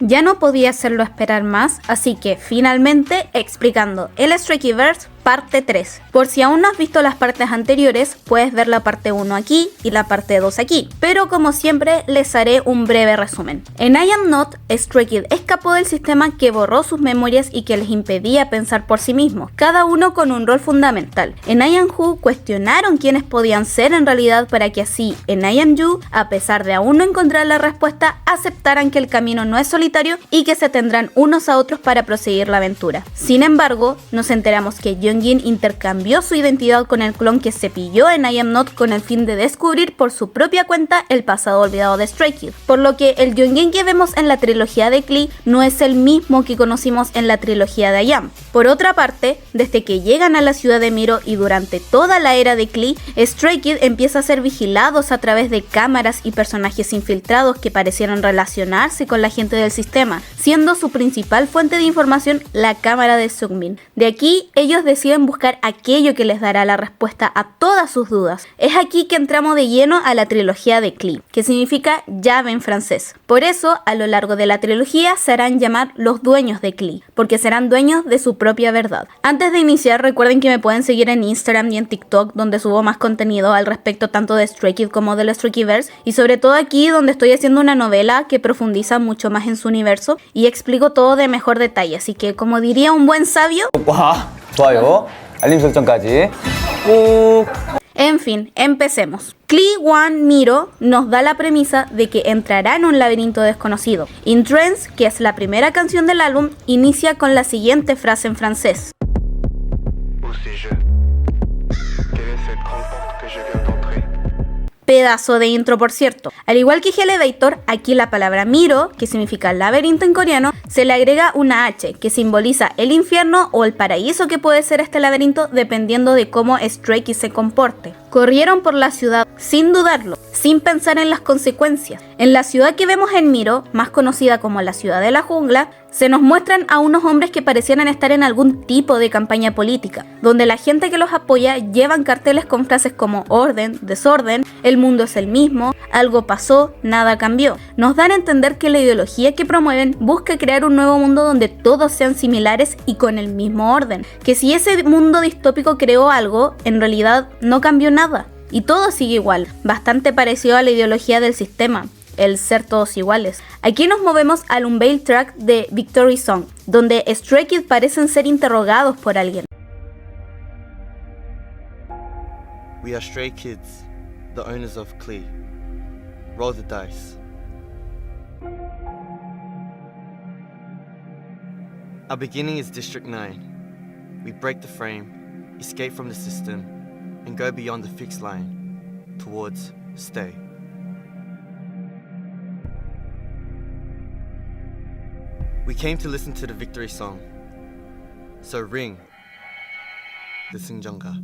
Ya no podía hacerlo esperar más, así que finalmente explicando el Strikeyverse parte 3. Por si aún no has visto las partes anteriores, puedes ver la parte 1 aquí y la parte 2 aquí, pero como siempre les haré un breve resumen. En I Am Not, Stray Kids escapó del sistema que borró sus memorias y que les impedía pensar por sí mismos, cada uno con un rol fundamental. En I Am Who cuestionaron quiénes podían ser en realidad para que así en I Am You, a pesar de aún no encontrar la respuesta, aceptaran que el camino no es solitario y que se tendrán unos a otros para proseguir la aventura. Sin embargo, nos enteramos que Yeonjin intercambió su identidad con el clon que se pilló en I Am Not con el fin de descubrir por su propia cuenta el pasado olvidado de Stray Kids, por lo que el Yeonjin que vemos en la trilogía de Klee no es el mismo que conocimos en la trilogía de I Am. Por otra parte, desde que llegan a la ciudad de Miro y durante toda la era de Klee, Stray Kids empieza a ser vigilados a través de cámaras y personajes infiltrados que parecieron relacionarse con la gente del sistema, siendo su principal fuente de información la cámara de Seungmin. De aquí, ellos deciden buscar aquello que les dará la respuesta a todas sus dudas. Es aquí que entramos de lleno a la trilogía de Klee, que significa llave en francés. Por eso, a lo largo de la trilogía se harán llamar los dueños de Klee, porque serán dueños de su propia verdad. Antes de iniciar, recuerden que me pueden seguir en Instagram y en TikTok, donde subo más contenido al respecto tanto de Stray Kids como del Strikeyverse, y sobre todo aquí donde estoy haciendo una novela que profundiza mucho más en su universo y explico todo de mejor detalle. Así que, como diría un buen sabio, 좋아요, 알림 설정까지 꾹. En fin, empecemos. Klee One Miro nos da la premisa de que entrará en un laberinto desconocido. In Trance, que es la primera canción del álbum, inicia con la siguiente frase en francés. Pedazo de intro, por cierto. Al igual que Elevator, aquí la palabra Miro, que significa laberinto en coreano, se le agrega una H, que simboliza el infierno o el paraíso que puede ser este laberinto dependiendo de cómo Stray Kids se comporte. Corrieron por la ciudad sin dudarlo, sin pensar en las consecuencias. En la ciudad que vemos en Miro, más conocida como la ciudad de la jungla, se nos muestran a unos hombres que parecieran estar en algún tipo de campaña política, donde la gente que los apoya llevan carteles con frases como orden, desorden, el mundo es el mismo, algo pasó, nada cambió. Nos dan a entender que la ideología que promueven busca crear un nuevo mundo donde todos sean similares y con el mismo orden, que si ese mundo distópico creó algo, en realidad no cambió nada, y todo sigue igual, bastante parecido a la ideología del sistema, el ser todos iguales. Aquí nos movemos al unveil track de Victory Song, donde Stray Kids parecen ser interrogados por alguien. We are Stray Kids, the owners of Klee. Roll the dice. Our beginning is District 9. We break the frame, escape from the system, and go beyond the fixed line, towards stay. We came to listen to the victory song. So ring the 승전가.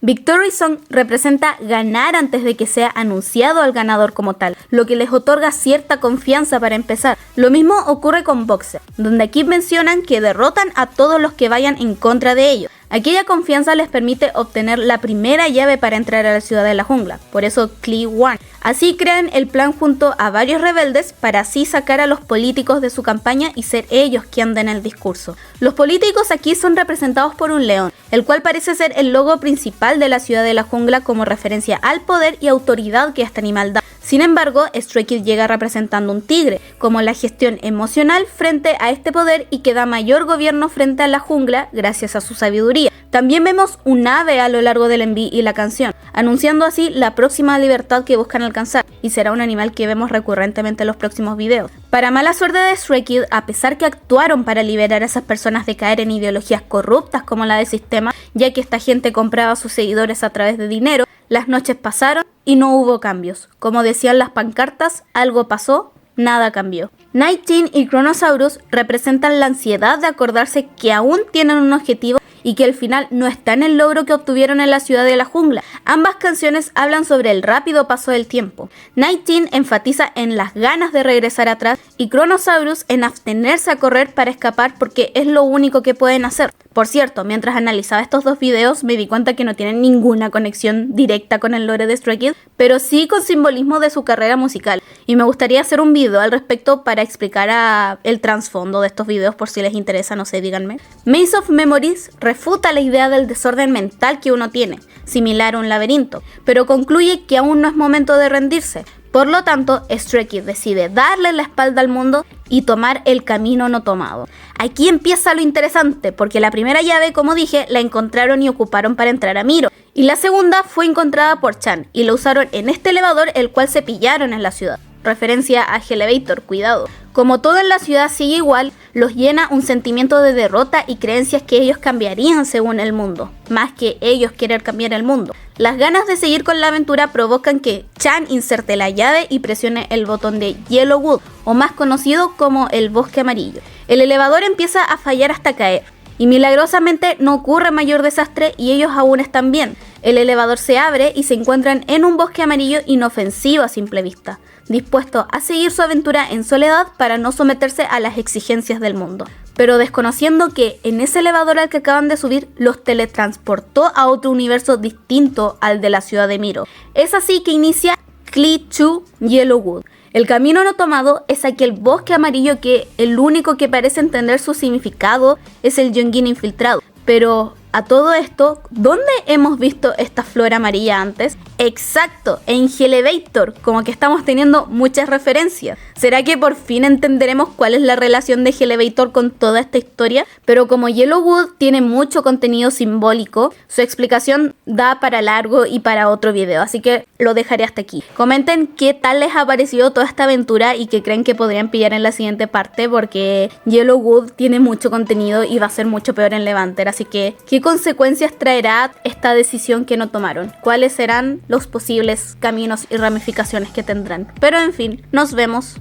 Victory Song representa ganar antes de que sea anunciado al ganador como tal, lo que les otorga cierta confianza para empezar. Lo mismo ocurre con Boxer, donde aquí mencionan que derrotan a todos los que vayan en contra de ellos. Aquella confianza les permite obtener la primera llave para entrar a la ciudad de la jungla, por eso Klee One. Así crean el plan junto a varios rebeldes para así sacar a los políticos de su campaña y ser ellos quien den el discurso. Los políticos aquí son representados por un león, el cual parece ser el logo principal de la ciudad de la jungla como referencia al poder y autoridad que este animal da. Sin embargo, Stray Kids llega representando un tigre, como la gestión emocional frente a este poder y que da mayor gobierno frente a la jungla gracias a su sabiduría. También vemos un ave a lo largo del MV y la canción, anunciando así la próxima libertad que buscan alcanzar, y será un animal que vemos recurrentemente en los próximos videos. Para mala suerte de Stray Kids, a pesar que actuaron para liberar a esas personas de caer en ideologías corruptas como la del sistema, ya que esta gente compraba a sus seguidores a través de dinero, las noches pasaron y no hubo cambios. Como decían las pancartas, algo pasó, nada cambió. Night Teen y Chronosaurus representan la ansiedad de acordarse que aún tienen un objetivo y que al final no está en el logro que obtuvieron en la ciudad de la jungla. Ambas canciones hablan sobre el rápido paso del tiempo. Night Teen enfatiza en las ganas de regresar atrás y Chronosaurus en abstenerse a correr para escapar porque es lo único que pueden hacer. Por cierto, mientras analizaba estos dos videos me di cuenta que no tienen ninguna conexión directa con el lore de Stray Kids, pero sí con simbolismo de su carrera musical. Y me gustaría hacer un video al respecto para explicar el trasfondo de estos videos, por si les interesa, no sé, díganme. Maze of Memories refuta la idea del desorden mental que uno tiene, similar a un laberinto, pero concluye que aún no es momento de rendirse. Por lo tanto, Stray Kids decide darle la espalda al mundo y tomar el camino no tomado. Aquí empieza lo interesante, porque la primera llave, como dije, la encontraron y ocuparon para entrar a Miro. Y la segunda fue encontrada por Chan, y la usaron en este elevador, el cual se pillaron en la ciudad. Referencia a Elevator, cuidado. Como todo en la ciudad sigue igual, los llena un sentimiento de derrota y creencias que ellos cambiarían según el mundo, más que ellos querer cambiar el mundo. Las ganas de seguir con la aventura provocan que Chan inserte la llave y presione el botón de Yellowwood, o más conocido como el bosque amarillo. El elevador empieza a fallar hasta caer, y milagrosamente no ocurre mayor desastre y ellos aún están bien. El elevador se abre y se encuentran en un bosque amarillo inofensivo a simple vista, dispuesto a seguir su aventura en soledad para no someterse a las exigencias del mundo, pero desconociendo que en ese elevador al que acaban de subir los teletransportó a otro universo distinto al de la ciudad de Miro. Es así que inicia Clee to Yellowwood. El camino no tomado es aquel bosque amarillo que el único que parece entender su significado es el Yongin infiltrado. Pero a todo esto, ¿dónde hemos visto esta flor amarilla antes? Exacto, en Elevator, como que estamos teniendo muchas referencias. ¿Será que por fin entenderemos cuál es la relación de Elevator con toda esta historia? Pero como Yellowwood tiene mucho contenido simbólico, su explicación da para largo y para otro video, así que lo dejaré hasta aquí. Comenten qué tal les ha parecido toda esta aventura y qué creen que podrían pillar en la siguiente parte, porque Yellowwood tiene mucho contenido y va a ser mucho peor en Levanter, así que ¿qué consecuencias traerá esta decisión que no tomaron? ¿Cuáles serán los posibles caminos y ramificaciones que tendrán? Pero en fin, nos vemos.